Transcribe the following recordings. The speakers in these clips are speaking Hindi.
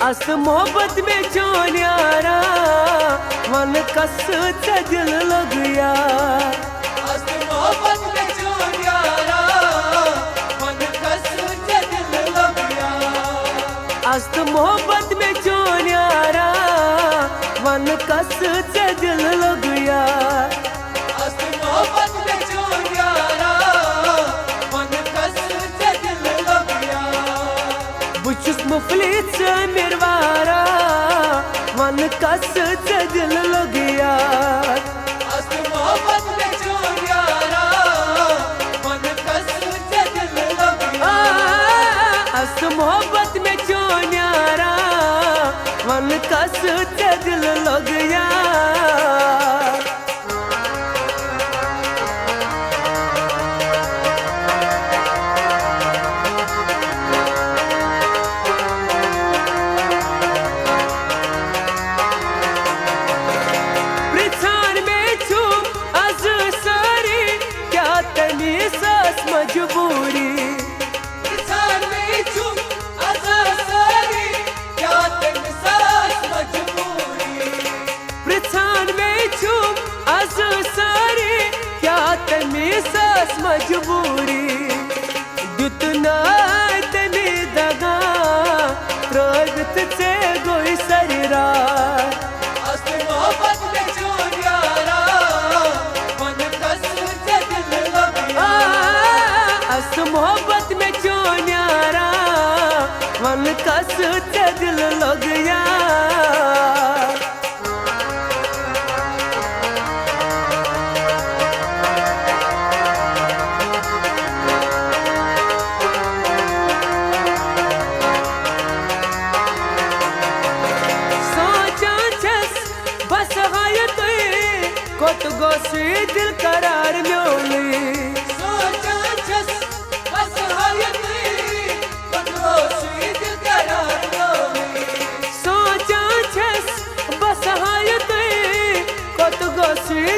अस मोहब्बत में जोन यारा मन कस ते दिल लग गया। अस मोहब्बत में जोन यारा मन कस ते दिल लग गया। अस मोहब्बत में जोन यारा मन कस ते दिल लग गया। अस मोहब्बत में जोन यारा मन कस ते दिल लग गया। बुचुस मुफलिस मिरवारा मन कस ते दिल लग गया। अस मोहब्बत में जोन यारा मन कस ते दिल लग गया। अस मोहब्बत में जोन यारा मन कस ते दिल लग गया। मजबूरी इंसान में चुप अज़ासारी क्या तेरी सास मजबूरी। प्रधान में चुप अज़ासारी क्या तेरी सास मजबूरी। दुतना तनी दगा त्रोगत से गोई सरिरा। अस मोहब्बत में जोन यारा मन कस ते दिल लग गया। अस मोहब्बत में जोन यारा मन कस ते दिल लग गया। सोचा छस बस हाय तुई कोत गोसी दिल करार म्योली।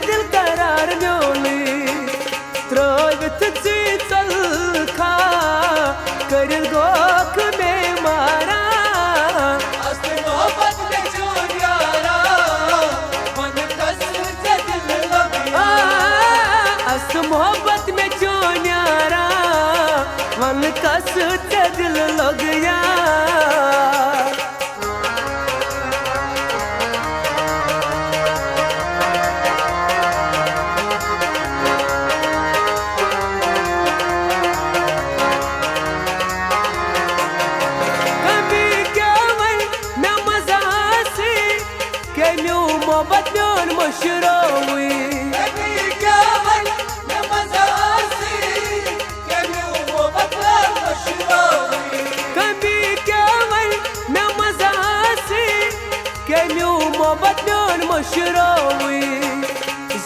दिल करार म्योली त्रोगत जी चल खा कर गोख में मारा। अस मोहब्बत में जोन यारा मन कस ते दिल लग गया। अस मोहब्बत में जोन यारा मन कस ते दिल लग गया। मोहब्बत म्योन मशरोवी कभी क्या मन न मज़ासी कभी मोहब्बत मशरोवी। कभी क्या मन न मज़ासी कभी मोहब्बत म्योन मशरोवी।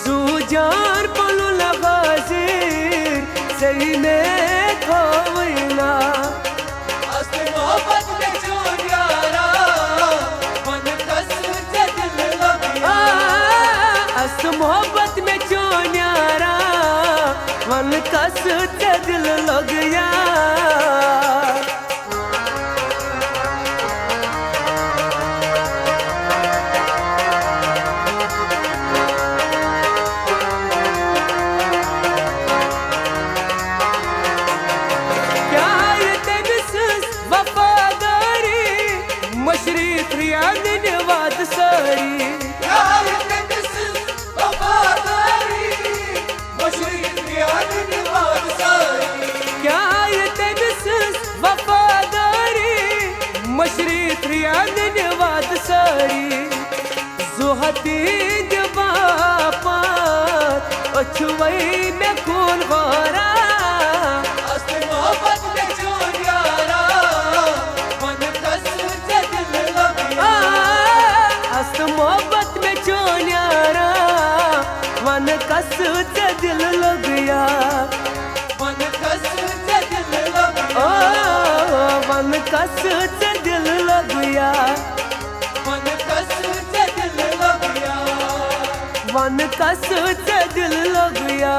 जू जान पलू लगाजीर सही में खोवना। अस मोहब्बत में जोन यारा मन कस ते दिल लग गया। अस मोहब्बत में जोन यारा मन कस ते दिल लग गया। क्या ये तेमिस वफादारी मशरीफ रियाद नवाद सारी। मशरीफ रियाद नवाद सारी जुहती जवापात अछुवई में कौन वारा। अस मोहब्बत में जोन यारा मन कस ते दिल लग गया। अस मोहब्बत में जोन यारा मन कस ते दिल लग गया। मन कस ते दिल लग गया। मन कस ते दिल लग गया। मन कस ते दिल लग गया। मन कस ते दिल लग गया। मन कस ते दिल लग गया।